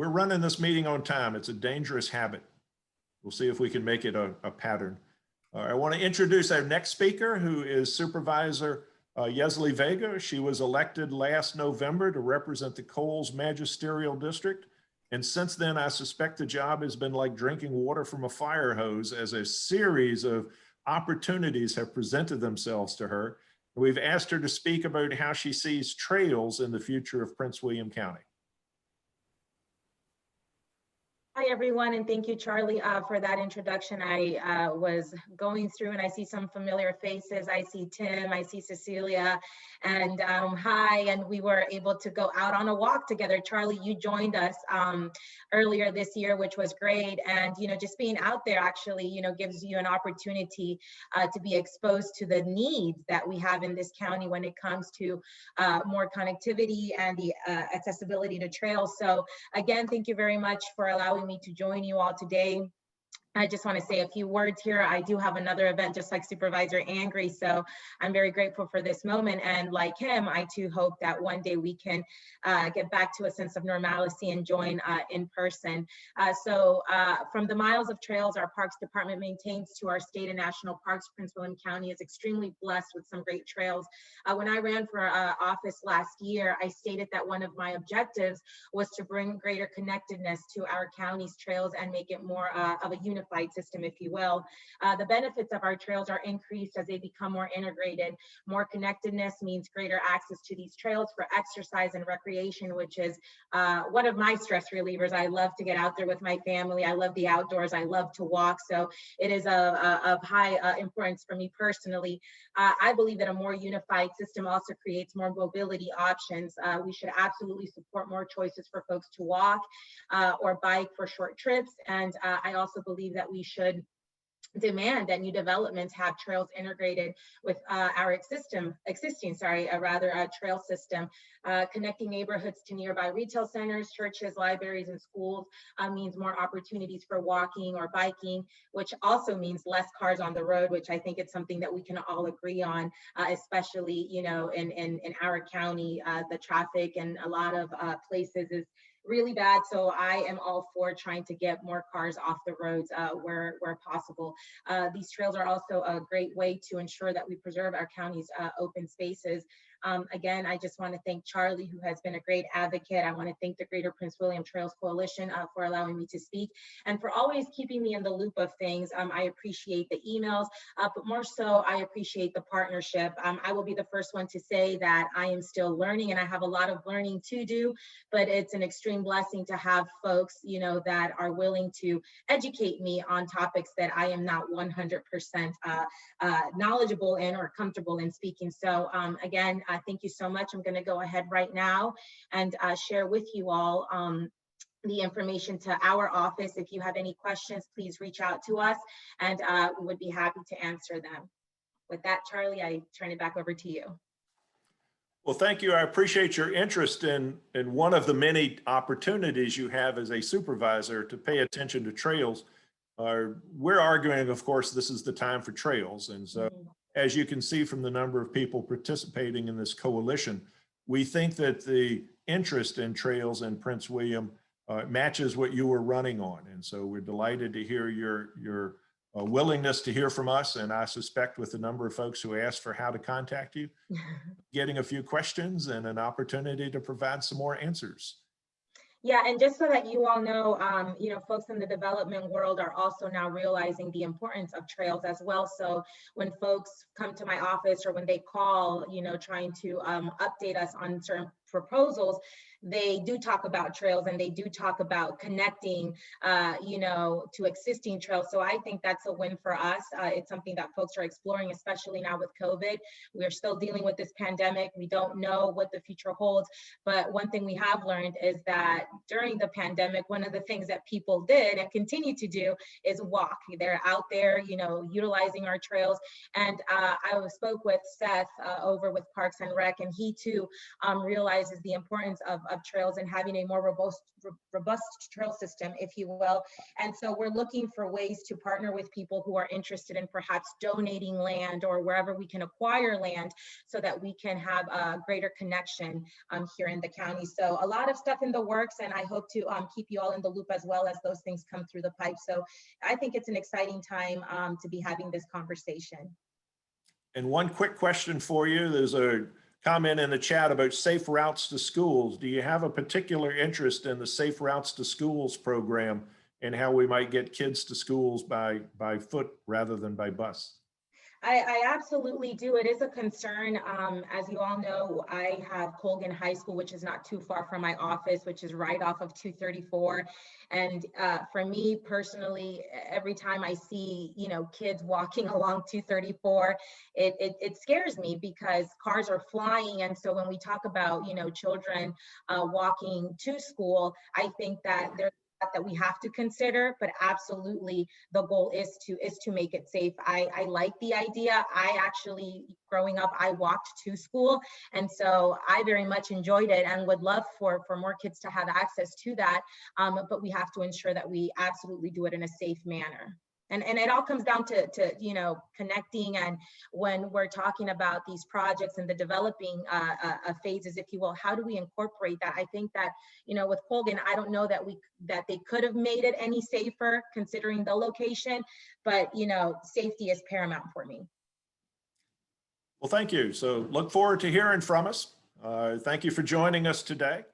We're running this meeting on time. It's a dangerous habit. We'll see if we can make it a pattern. I want to introduce our next speaker, who is Supervisor Yesli Vega. She was elected last November to represent the Coles Magisterial District. And since then, I suspect the job has been like drinking water from a fire hose, as a series of opportunities have presented themselves to her. We've asked her to speak about how she sees trails in the future of Prince William County. Hi, everyone, and thank you, Charlie, for that introduction. I was going through and I see some familiar faces. I see Tim, I see Cecilia, and hi, and we were able to go out on a walk together. Charlie, you joined us earlier this year, which was great. And, just being out there actually, gives you an opportunity to be exposed to the needs that we have in this county when it comes to more connectivity and the accessibility to trails. So again, thank you very much for allowing me to join you all today. I just want to say a few words here. I do have another event just like Supervisor Angry, so I'm very grateful for this moment. And like him, I too hope that one day we can get back to a sense of normalcy and join in person. From the miles of trails our Parks Department maintains to our state and national parks, Prince William County is extremely blessed with some great trails. When I ran for office last year, I stated that one of my objectives was to bring greater connectedness to our county's trails and make it more of a unified system, if you will. The benefits of our trails are increased as they become more integrated. More connectedness means greater access to these trails for exercise and recreation, which is one of my stress relievers. I love to get out there with my family. I love the outdoors. I love to walk. So it is of high importance for me personally. I believe that a more unified system also creates more mobility options. We should absolutely support more choices for folks to walk or bike for short trips. And I also believe that we should demand that new developments have trails integrated with our existing trail system. Connecting neighborhoods to nearby retail centers, churches, libraries, and schools means more opportunities for walking or biking, which also means less cars on the road, which I think it's something that we can all agree on, especially in our county. The traffic in a lot of places is really bad. So I am all for trying to get more cars off the roads where possible. These trails are also a great way to ensure that we preserve our county's open spaces. Again, I just want to thank Charlie, who has been a great advocate. I want to thank the Greater Prince William Trails Coalition for allowing me to speak and for always keeping me in the loop of things. I appreciate the emails, but more so, I appreciate the partnership. I will be the first one to say that I am still learning and I have a lot of learning to do, but it's an extreme blessing to have folks, that are willing to educate me on topics that I am not 100% knowledgeable in or comfortable in speaking. So again, thank you so much. I'm going to go ahead right now and share with you all the information to our office. If you have any questions, please reach out to us and we would be happy to answer them. With that, Charlie, I turn it back over to you. Well, thank you. I appreciate your interest in one of the many opportunities you have as a supervisor to pay attention to trails. We're arguing, of course, this is the time for trails. And so as you can see from the number of people participating in this coalition, we think that the interest in trails in Prince William matches what you were running on. And so we're delighted to hear your willingness to hear from us. And I suspect with the number of folks who asked for how to contact you, getting a few questions and an opportunity to provide some more answers. Yeah, and just so that you all know, folks in the development world are also now realizing the importance of trails as well. So when folks come to my office or when they call, trying to update us on certain proposals, they do talk about trails and they do talk about connecting, to existing trails. So I think that's a win for us. It's something that folks are exploring, especially now with COVID. We're still dealing with this pandemic. We don't know what the future holds. But one thing we have learned is that during the pandemic, one of the things that people did and continue to do is walk. They're out there, utilizing our trails. And I spoke with Seth over with Parks and Rec, and he too realizes the importance of of trails and having a more robust trail system, if you will. And so we're looking for ways to partner with people who are interested in perhaps donating land or wherever we can acquire land so that we can have a greater connection here in the county. So a lot of stuff in the works, and I hope to keep you all in the loop as well as those things come through the pipe. So I think it's an exciting time to be having this conversation. And one quick question for you. There's a comment in the chat about safe routes to schools. Do you have a particular interest in the Safe Routes to Schools program and how we might get kids to schools by foot rather than by bus? I absolutely do. It is a concern. As you all know, I have Colgan High School, which is not too far from my office, which is right off of 234. And for me personally, every time I see, kids walking along 234, it scares me because cars are flying. And so when we talk about, children walking to school, I think that there's that we have to consider, but absolutely the goal is to make it safe. I like the idea. I actually, growing up, I walked to school, and so I very much enjoyed it and would love for more kids to have access to that, but we have to ensure that we absolutely do it in a safe manner. And it all comes down to connecting. And when we're talking about these projects and the developing phases, if you will, how do we incorporate that? I think that, with Colgan, I don't know that they could have made it any safer considering the location, but, safety is paramount for me. Well, thank you. So look forward to hearing from us. Thank you for joining us today.